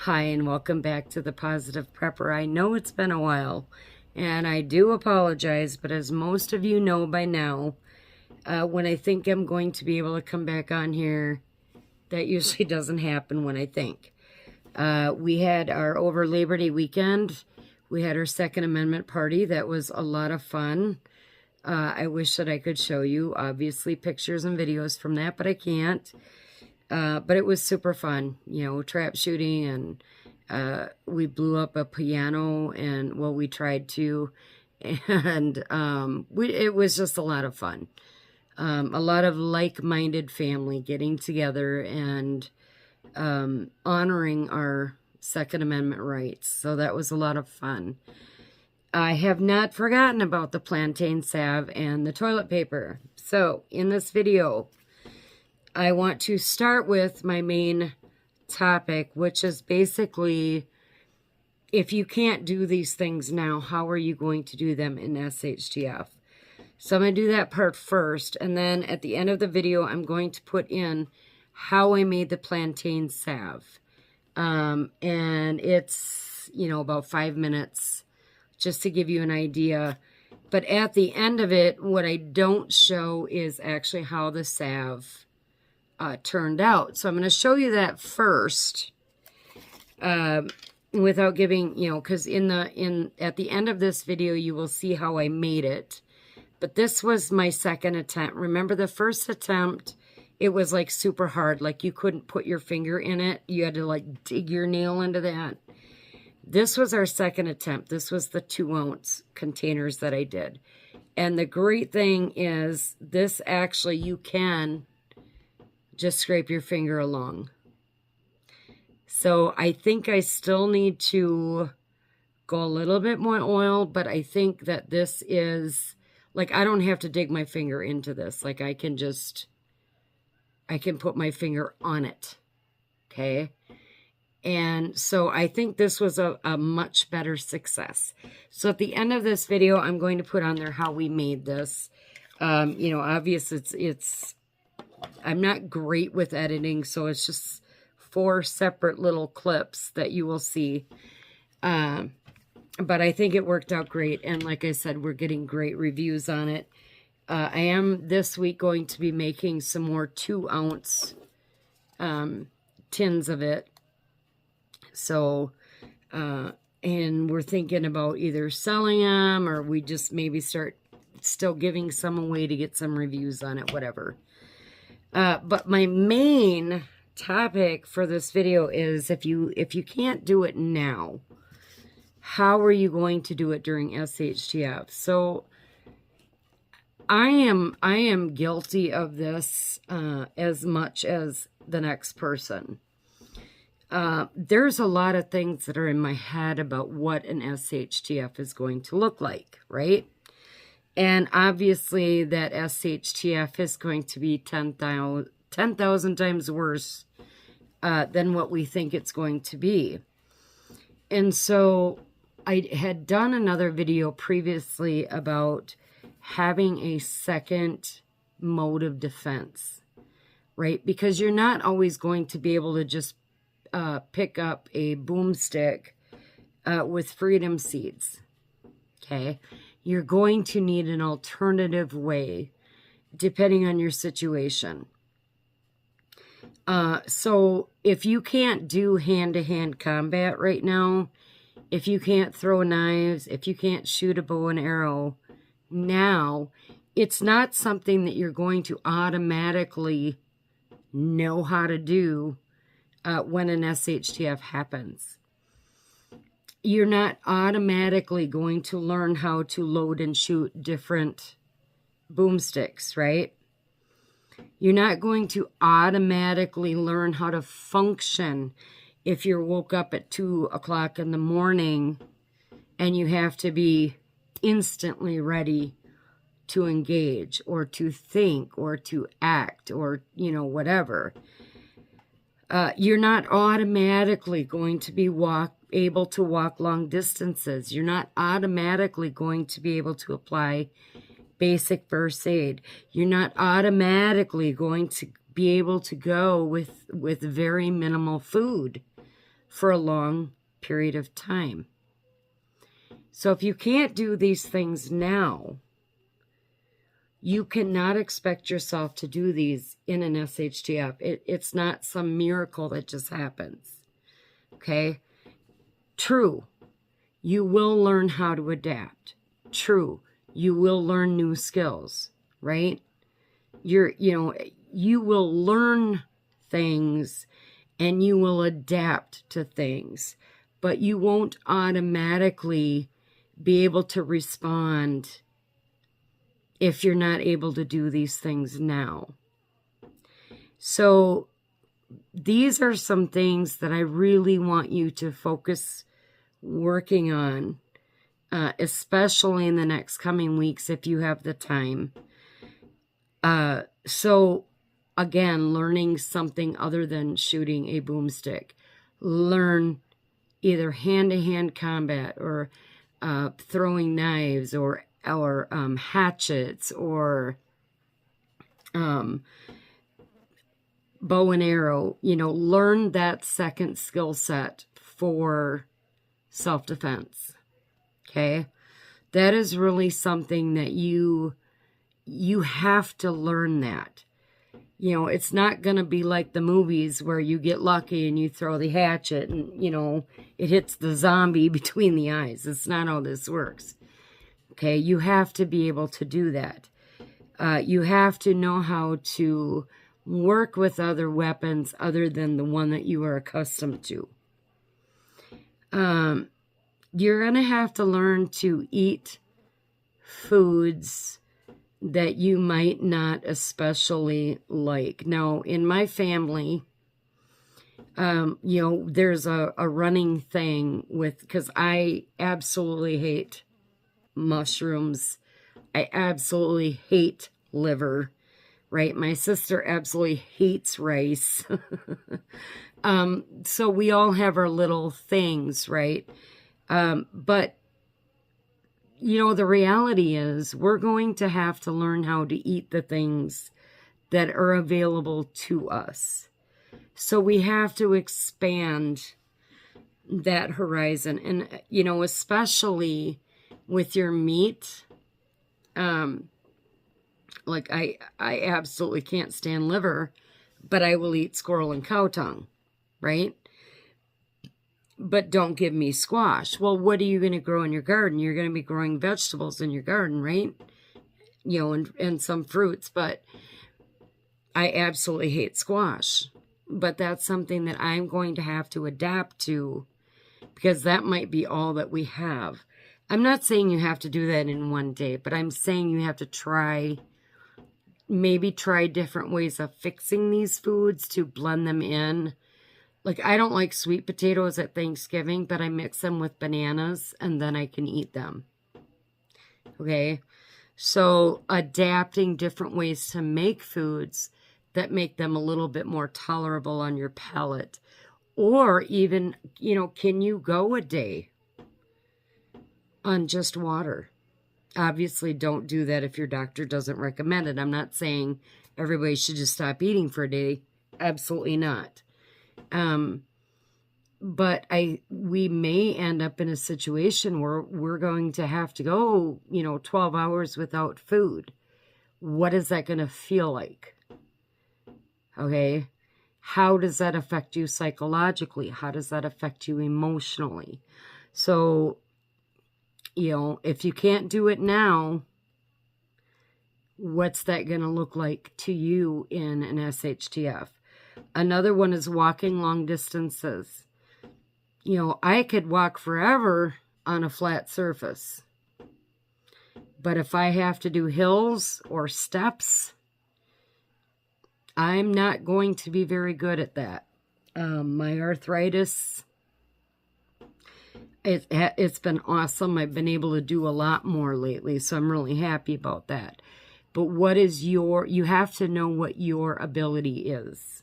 Hi, and welcome back to the Positive Prepper. I know it's been a while, and I do apologize, but as most of you know by now, when I think I'm going to be able to come back on here, that usually doesn't happen when I think. We had our over Labor Day weekend. We had our Second Amendment party. That was a lot of fun. I wish that I could show you, obviously, pictures and videos from that, but I can't. But it was super fun, you know, trap shooting, and we blew up a piano, and, well, we tried to, and it was just a lot of fun. A lot of like-minded family getting together and honoring our Second Amendment rights, so that was a lot of fun. I have not forgotten about the plantain salve and the toilet paper. So, in this video, I want to start with my main topic, which is basically, if you can't do these things now, how are you going to do them in SHTF? So I'm going to do that part first, and then at the end of the video, I'm going to put in how I made the plantain salve. And it's, you know, about 5 minutes, just to give you an idea. But at the end of it, what I don't show is actually how the salve turned out. So I'm going to show you that first, without giving, you know, because at the end of this video, you will see how I made it. But this was my second attempt. Remember the first attempt, it was like super hard. Like you couldn't put your finger in it. You had to like dig your nail into that. This was our second attempt. This was the 2-ounce containers that I did. And the great thing is this actually, you can just scrape your finger along. So I think I still need to go a little bit more oil, but I think that this is, like, I don't have to dig my finger into this. Like, I can put my finger on it, okay? And so I think this was a much better success. So at the end of this video, I'm going to put on there how we made this. You know, obviously I'm not great with editing, so it's just 4 separate little clips that you will see. But I think it worked out great, and like I said, we're getting great reviews on it. I am this week going to be making some more 2-ounce tins of it. So, and we're thinking about either selling them, or we just maybe start still giving some away to get some reviews on it, whatever. But my main topic for this video is if you can't do it now, how are you going to do it during SHTF? So I am guilty of this as much as the next person. There's a lot of things that are in my head about what an SHTF is going to look like, right? And obviously that SHTF is going to be 10,000 times worse than what we think it's going to be. And so I had done another video previously about having a second mode of defense, right? Because you're not always going to be able to just pick up a boomstick with freedom seeds, okay? You're going to need an alternative way, depending on your situation. So if you can't do hand-to-hand combat right now, if you can't throw knives, if you can't shoot a bow and arrow now, it's not something that you're going to automatically know how to do when an SHTF happens. You're not automatically going to learn how to load and shoot different boomsticks, right? You're not going to automatically learn how to function if you're woke up at 2 o'clock in the morning and you have to be instantly ready to engage or to think or to act or, you know, whatever. You're not automatically going to be able to walk long distances. You're not automatically going to be able to apply basic first aid. You're not automatically going to be able to go with very minimal food for a long period of time. So if you can't do these things now, you cannot expect yourself to do these in an SHTF. It's not some miracle that just happens. Okay? True, you will learn how to adapt. True, you will learn new skills, right? You will learn things and you will adapt to things, but you won't automatically be able to respond if you're not able to do these things now. So these are some things that I really want you to focus working on, especially in the next coming weeks if you have the time. So again, learning something other than shooting a boomstick. Learn either hand-to-hand combat or throwing knives or hatchets or bow and arrow. Learn that second skill set for self-defense. Okay? That is really something that you have to learn that. It's not going to be like the movies where you get lucky and you throw the hatchet and, it hits the zombie between the eyes. It's not how this works. Okay, you have to be able to do that. You have to know how to work with other weapons other than the one that you are accustomed to. You're going to have to learn to eat foods that you might not especially like. Now, in my family, there's a running thing because I absolutely hate mushrooms. I absolutely hate liver, right? My sister absolutely hates rice. So we all have our little things, right? But the reality is we're going to have to learn how to eat the things that are available to us. So we have to expand that horizon. And, especially with your meat, like I absolutely can't stand liver, but I will eat squirrel and cow tongue, right? But don't give me squash. Well, what are you going to grow in your garden? You're going to be growing vegetables in your garden, right? And some fruits, but I absolutely hate squash. But that's something that I'm going to have to adapt to because that might be all that we have. I'm not saying you have to do that in one day, but I'm saying you have to maybe try different ways of fixing these foods to blend them in. Like, I don't like sweet potatoes at Thanksgiving, but I mix them with bananas, and then I can eat them. Okay? So, adapting different ways to make foods that make them a little bit more tolerable on your palate. Or even, can you go a day on just water? Obviously, don't do that if your doctor doesn't recommend it. I'm not saying everybody should just stop eating for a day. Absolutely not. But we may end up in a situation where we're going to have to go, 12 hours without food. What is that going to feel like? Okay. How does that affect you psychologically? How does that affect you emotionally? So, if you can't do it now, what's that going to look like to you in an SHTF? Another one is walking long distances. I could walk forever on a flat surface. But if I have to do hills or steps, I'm not going to be very good at that. My arthritis, it's been awesome. I've been able to do a lot more lately, so I'm really happy about that. But you have to know what your ability is.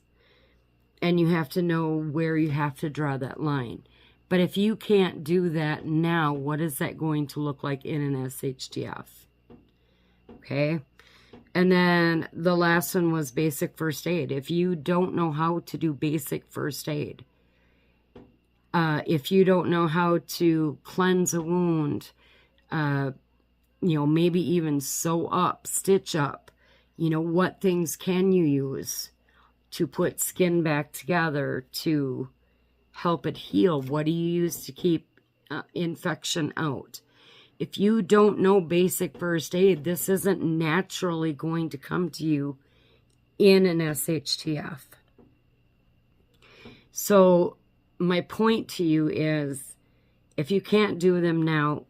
And you have to know where you have to draw that line. But if you can't do that now, what is that going to look like in an SHTF? Okay? And then the last one was basic first aid. If you don't know how to do basic first aid, If you don't know how to cleanse a wound, maybe even sew up, stitch up, what things can you use to put skin back together to help it heal? What do you use to keep infection out? If you don't know basic first aid, this isn't naturally going to come to you in an SHTF. So my point to you is, if you can't do them now,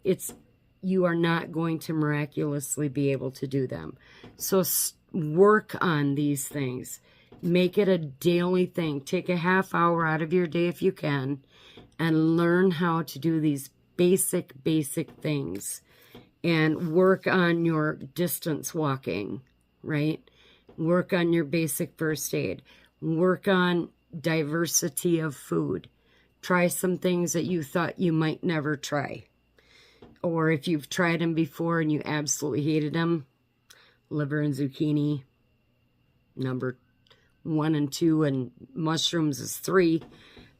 you are not going to miraculously be able to do them. So work on these things. Make it a daily thing. Take a half hour out of your day if you can and learn how to do these basic things. And work on your distance walking, right? Work on your basic first aid. Work on diversity of food. Try some things that you thought you might never try. Or if you've tried them before and you absolutely hated them, liver and zucchini, number 1 and 2, and mushrooms is 3.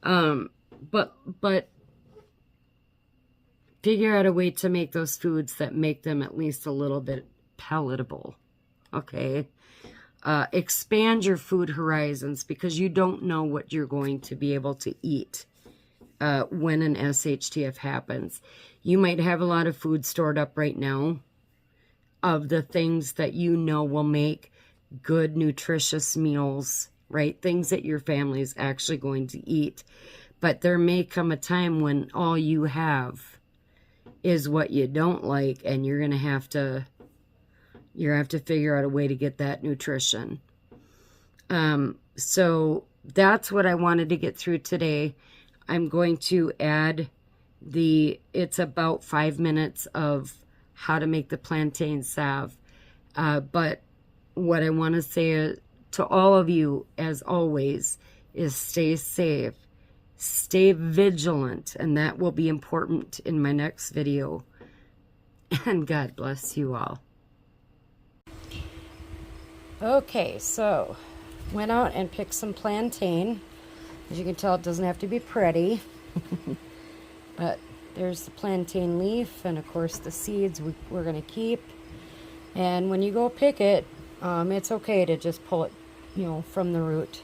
But figure out a way to make those foods that make them at least a little bit palatable, okay? Expand your food horizons, because you don't know what you're going to be able to eat when an SHTF happens. You might have a lot of food stored up right now of the things that will make good, nutritious meals, right? Things that your family is actually going to eat. But there may come a time when all you have is what you don't like, and you're going to have to figure out a way to get that nutrition. So that's what I wanted to get through today. I'm going to add it's about 5 minutes of how to make the plantain salve. But what I want to say to all of you, as always, is stay safe, stay vigilant, and that will be important in my next video. And God bless you all. Okay, so went out and picked some plantain. As you can tell, it doesn't have to be pretty. But there's the plantain leaf, and of course the seeds we're going to keep. And when you go pick it, it's okay to just pull it, from the root.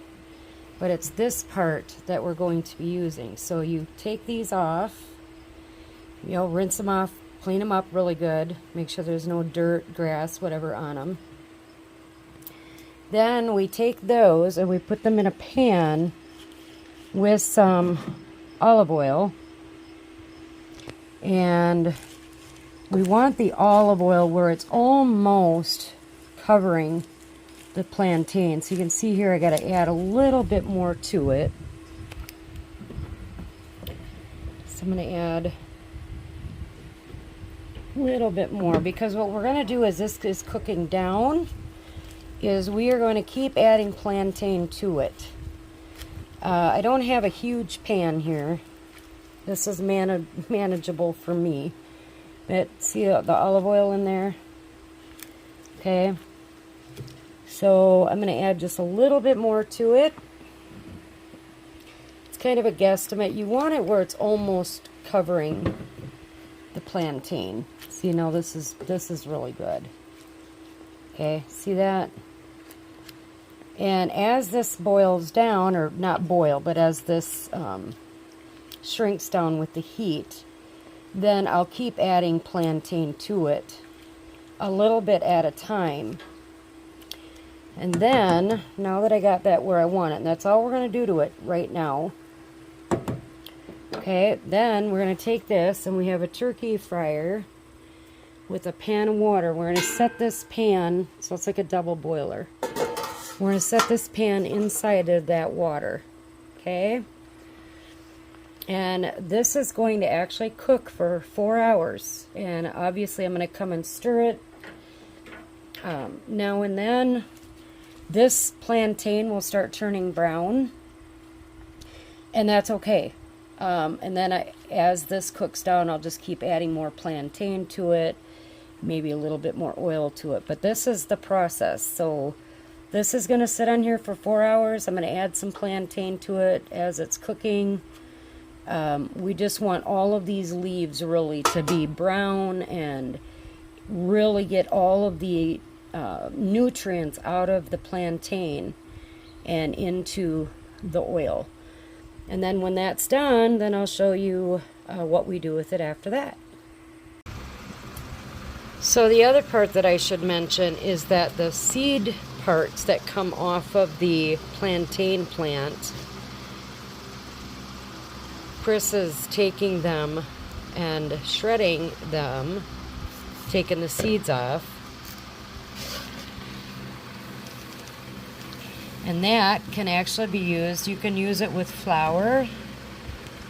But it's this part that we're going to be using. So you take these off, rinse them off, clean them up really good. Make sure there's no dirt, grass, whatever on them. Then we take those and we put them in a pan with some olive oil. And we want the olive oil where it's almost covering the plantain. So you can see here I got to add a little bit more to it. So I'm going to add a little bit more, because what we're going to do as this is cooking down is we are going to keep adding plantain to it. I don't have a huge pan here. This is manageable for me. But see the olive oil in there? Okay. So I'm going to add just a little bit more to it. It's kind of a guesstimate. You want it where it's almost covering the plantain. See, now this is really good. Okay, see that? And as this boils down, or not boil, but as this shrinks down with the heat, then I'll keep adding plantain to it a little bit at a time. And then, now that I got that where I want it, and that's all we're going to do to it right now. Okay, then we're going to take this, and we have a turkey fryer with a pan of water. We're going to set this pan, so it's like a double boiler. We're going to set this pan inside of that water. Okay? And this is going to actually cook for 4 hours. And obviously I'm going to come and stir it now and then. This plantain will start turning brown. And that's okay. And then as this cooks down, I'll just keep adding more plantain to it. Maybe a little bit more oil to it. But this is the process. So this is going to sit on here for 4 hours. I'm going to add some plantain to it as it's cooking. We just want all of these leaves really to be brown and really get all of the nutrients out of the plantain and into the oil. And then when that's done, then I'll show you what we do with it after that. So the other part that I should mention is that the seed parts that come off of the plantain plant, Chris is taking them and shredding them, taking the seeds off. And that can actually be used, you can use it with flour,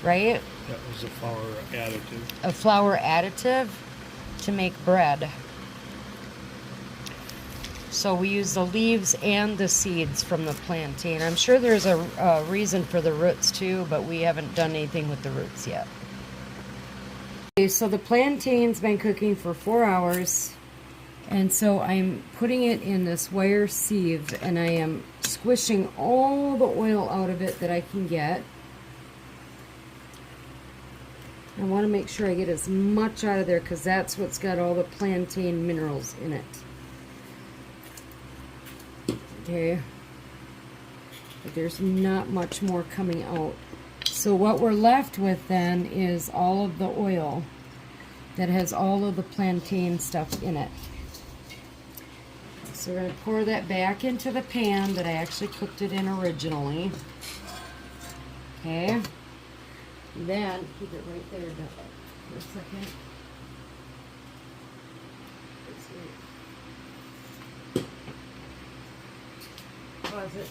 right? That was a flour additive. A flour additive to make bread. So we use the leaves and the seeds from the plantain. I'm sure there's a reason for the roots too, but we haven't done anything with the roots yet. Okay, so the plantain's been cooking for 4 hours, and so I'm putting it in this wire sieve, and I am squishing all the oil out of it that I can get. I want to make sure I get as much out of there because that's what's got all the plantain minerals in it. Okay, but there's not much more coming out. So what we're left with then is all of the oil that has all of the plantain stuff in it. So we're going to pour that back into the pan that I actually cooked it in originally. Okay. Then, keep it right there for a second. Pause it.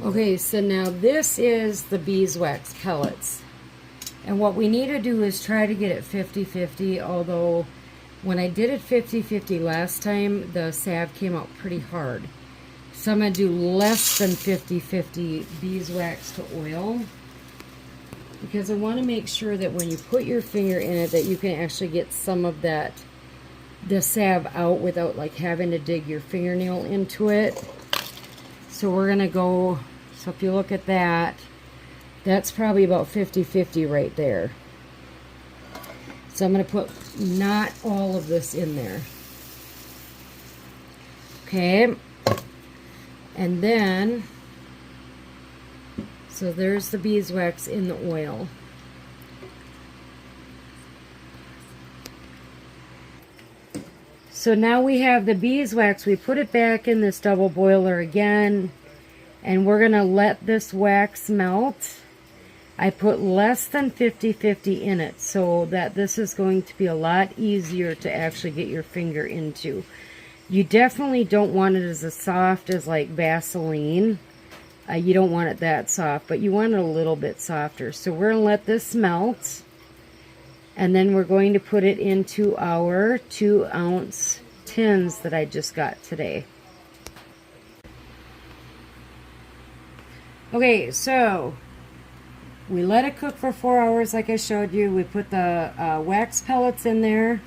Okay, so now this is the beeswax pellets. And what we need to do is try to get it 50-50, although when I did it 50-50 last time, the salve came out pretty hard. So I'm going to do less than 50-50 beeswax to oil, because I want to make sure that when you put your finger in it that you can actually get some of that, the salve out without like having to dig your fingernail into it. So we're going to go, so if you look at that, that's probably about 50-50 right there. So I'm going to put not all of this in there. Okay. And then, so there's the beeswax in the oil. So now we have the beeswax. We put it back in this double boiler again, and we're going to let this wax melt. I put less than 50-50 in it so that this is going to be a lot easier to actually get your finger into. You definitely don't want it as soft as like Vaseline. You don't want it that soft, but you want it a little bit softer. So we're going to let this melt, and then we're going to put it into our 2-ounce tins that I just got today. Okay, so we let it cook for 4 hours like I showed you. We put the wax pellets in there.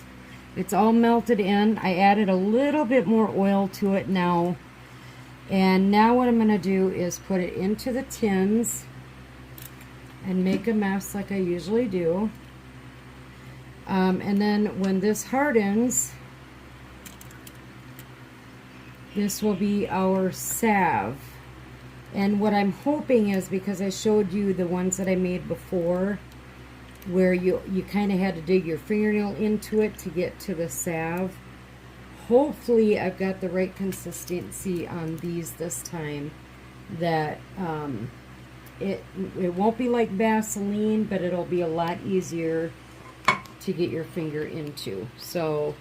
It's all melted in. I added a little bit more oil to it now. And now what I'm going to do is put it into the tins and make a mess like I usually do. And then when this hardens, this will be our salve. And what I'm hoping is, because I showed you the ones that I made before, where you kind of had to dig your fingernail into it to get to the salve. Hopefully I've got the right consistency on these this time, that it won't be like Vaseline, but it'll be a lot easier to get your finger into. So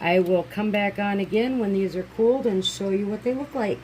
I will come back on again when these are cooled and show you what they look like.